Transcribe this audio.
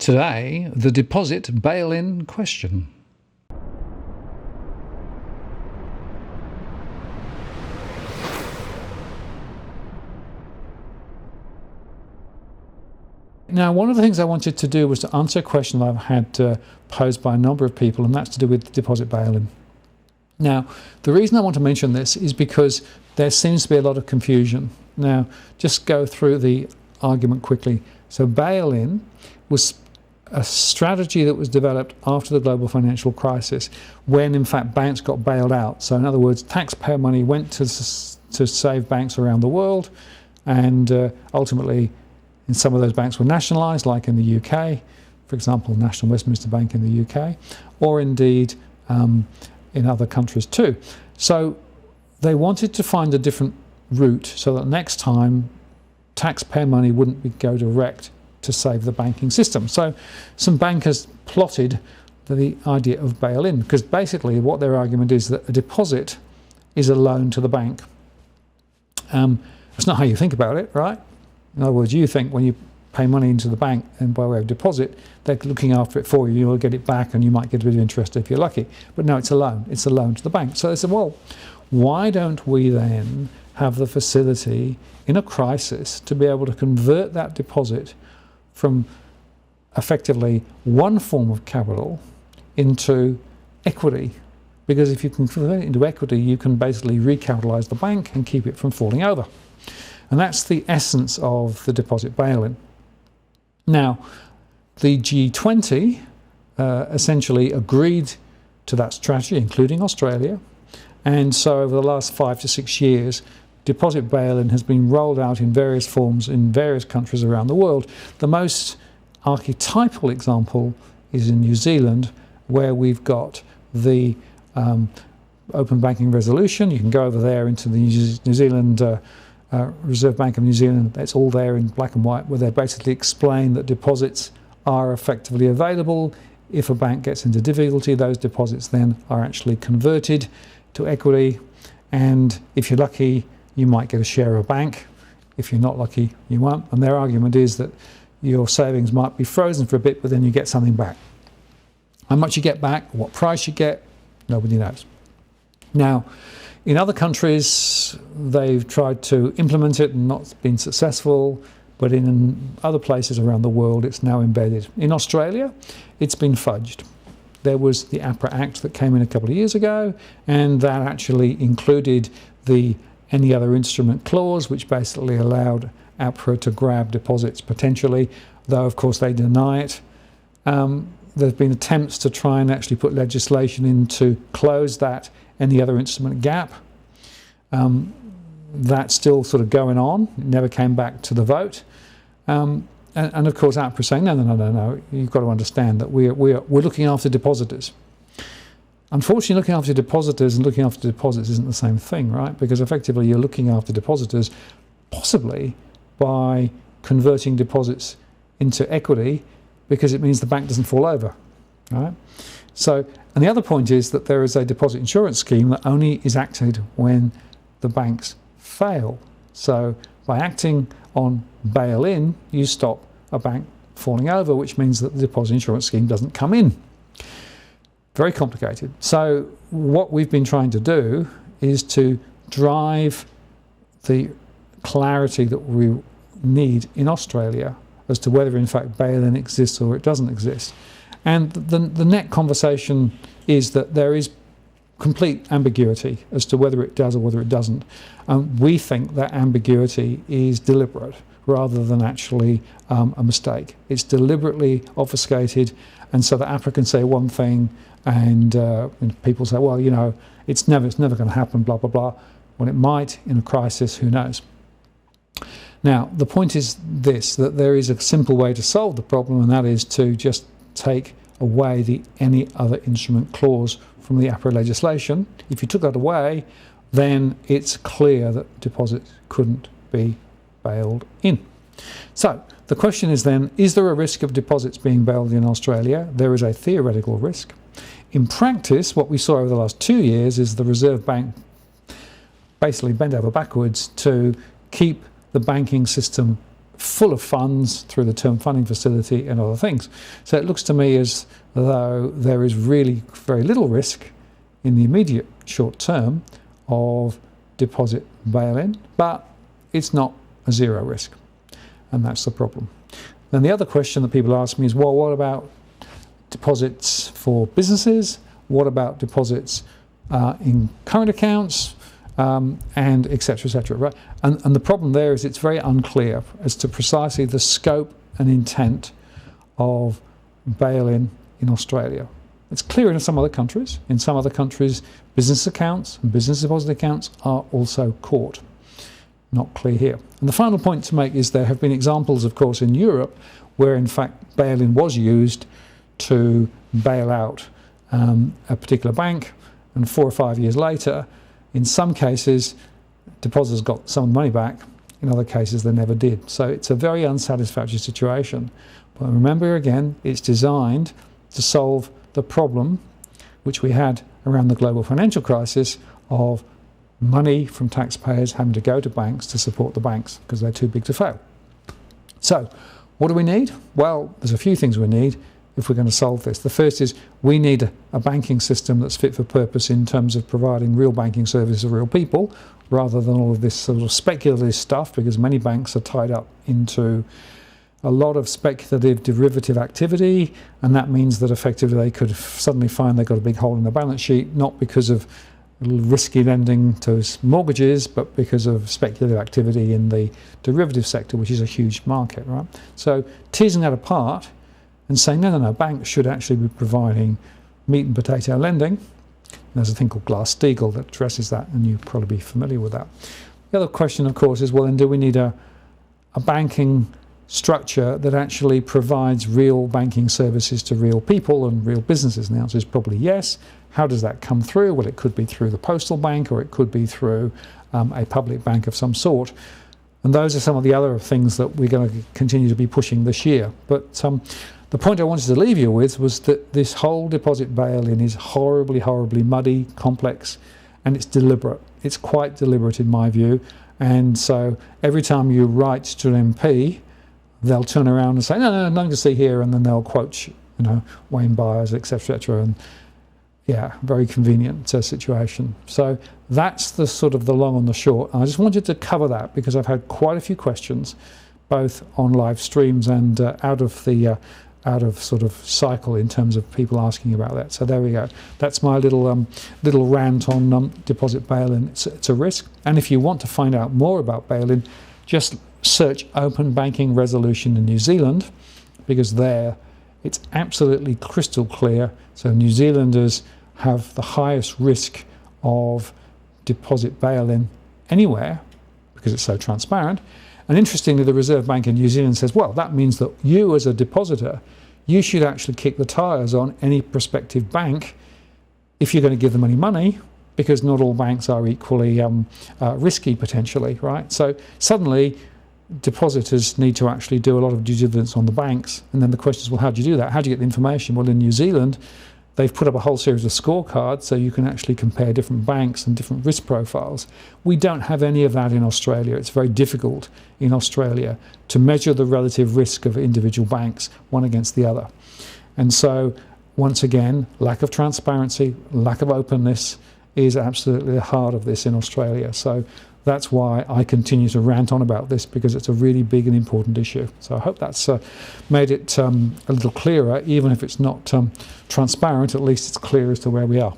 Today, the deposit bail-in question. Now, one of the things I wanted to do was to answer a question that I've had posed by a number of people, and that's to do with deposit bail-in. Now, the reason I want to mention this is because there seems to be a lot of confusion. Now, just go through the argument quickly. So bail-in was a strategy that was developed after the global financial crisis, when in fact banks got bailed out. So in other words, taxpayer money went to save banks around the world, and ultimately some of those banks were nationalised, like in the UK, for example, National Westminster Bank in the UK, or indeed in other countries too. So they wanted to find a different route so that next time taxpayer money wouldn't go direct to save the banking system. So some bankers plotted the idea of bail-in, because basically what their argument is that a deposit is a loan to the bank. That's not how you think about it, right? In other words, you think when you pay money into the bank and by way of deposit, they're looking after it for you, you'll get it back and you might get a bit of interest if you're lucky. But no, it's a loan. It's a loan to the bank. So they said, well, why don't we then have the facility in a crisis to be able to convert that deposit from effectively one form of capital into equity? Because if you can convert it into equity, you can basically recapitalise the bank and keep it from falling over. And that's the essence of the deposit bail-in. Now, the G20 essentially agreed to that strategy, including Australia. And so over the last 5 to 6 years, deposit bail-in has been rolled out in various forms in various countries around the world. The most archetypal example is in New Zealand, where we've got the open banking resolution. You can go over there into the New Zealand Reserve Bank of New Zealand. It's all there in black and white, where they basically explain that deposits are effectively available. If a bank gets into difficulty, those deposits then are actually converted to equity, and if you're lucky, you might get a share of a bank. If you're not lucky, you won't. And their argument is that your savings might be frozen for a bit, but then you get something back. How much you get back, what price you get, nobody knows. Now, in other countries, they've tried to implement it and not been successful, but in other places around the world, it's now embedded. In Australia, it's been fudged. There was the APRA Act that came in a couple of years ago, and that actually included the any other instrument clause, which basically allowed APRA to grab deposits potentially, though of course they deny it. There's been attempts to try and actually put legislation in to close that any other instrument gap. That's still sort of going on. It never came back to the vote. And of course APRA is saying, no, you've got to understand that we're looking after depositors. Unfortunately, looking after depositors and looking after deposits isn't the same thing, right? Because effectively you're looking after depositors possibly by converting deposits into equity, because it means the bank doesn't fall over, right? So, and the other point is that there is a deposit insurance scheme that only is acted when the banks fail. So by acting on bail-in, you stop a bank falling over, which means that the deposit insurance scheme doesn't come in. Very complicated. So what we've been trying to do is to drive the clarity that we need in Australia as to whether in fact bail-in exists or it doesn't exist. And the net conversation is that there is complete ambiguity as to whether it does or whether it doesn't. We think that ambiguity is deliberate rather than actually a mistake. It's deliberately obfuscated, and so the APRA can say one thing, and people say, well, you know, it's never going to happen, blah, blah, blah. When it might in a crisis, who knows? Now, the point is this, that there is a simple way to solve the problem, and that is to just take away the any other instrument clause from the APRA legislation. If you took that away, then it's clear that deposits couldn't be bailed in. So the question is then, is there a risk of deposits being bailed in Australia? There is a theoretical risk. In practice, what we saw over the last 2 years is the Reserve Bank basically bent over backwards to keep the banking system full of funds through the term funding facility and other things. So it looks to me as though there is really very little risk in the immediate short term of deposit bail-in, but it's not a zero risk, and that's the problem. Then the other question that people ask me is, well, what about deposits for businesses? What about deposits in current accounts? And et cetera, right? And the problem there is it's very unclear as to precisely the scope and intent of bail-in in Australia. It's clear in some other countries. In some other countries, business accounts and business deposit accounts are also caught. Not clear here. And the final point to make is there have been examples, of course, in Europe where in fact bail-in was used to bail out a particular bank, and 4 or 5 years later, in some cases, depositors got some money back. In other cases, they never did. So it's a very unsatisfactory situation. But remember again, it's designed to solve the problem which we had around the global financial crisis of money from taxpayers having to go to banks to support the banks because they're too big to fail. So what do we need? Well, there's a few things we need if we're going to solve this. The first is we need a banking system that's fit for purpose in terms of providing real banking services to real people, rather than all of this sort of speculative stuff, because many banks are tied up into a lot of speculative derivative activity, and that means that effectively they could suddenly find they've got a big hole in their balance sheet, not because of risky lending to mortgages, but because of speculative activity in the derivative sector, which is a huge market, right? So teasing that apart and saying, no, banks should actually be providing meat and potato lending. There's a thing called Glass-Steagall that addresses that, and you'll probably be familiar with that. The other question, of course, is, well, then do we need a banking structure that actually provides real banking services to real people and real businesses? And the answer is probably yes. How does that come through? Well, it could be through the postal bank, or it could be through a public bank of some sort. And those are some of the other things that we're going to continue to be pushing this year. But the point I wanted to leave you with was that this whole deposit bail-in is horribly, horribly muddy, complex, and it's deliberate. It's quite deliberate in my view. And so every time you write to an MP, they'll turn around and say, no, nothing to see here, and then they'll quote, Wayne Byers, etc., and yeah, very convenient situation. So that's the sort of the long and the short. And I just wanted to cover that because I've had quite a few questions, both on live streams and out of sort of cycle in terms of people asking about that. So there we go. That's my little rant on deposit bail-in. It's a risk. And if you want to find out more about bail-in, just search open banking resolution in New Zealand, because there it's absolutely crystal clear. So New Zealanders have the highest risk of deposit bail-in anywhere because it's so transparent. And interestingly, the Reserve Bank in New Zealand says, well, that means that you as a depositor, you should actually kick the tyres on any prospective bank if you're going to give them any money, because not all banks are equally risky potentially, right? So suddenly depositors need to actually do a lot of due diligence on the banks. And then the question is, well, how do you do that? How do you get the information? Well, in New Zealand, they've put up a whole series of scorecards so you can actually compare different banks and different risk profiles. We don't have any of that in Australia. It's very difficult in Australia to measure the relative risk of individual banks one against the other. And so, once again, lack of transparency, lack of openness is absolutely the heart of this in Australia. So that's why I continue to rant on about this, because it's a really big and important issue. So I hope that's made it a little clearer. Even if it's not transparent, at least it's clear as to where we are.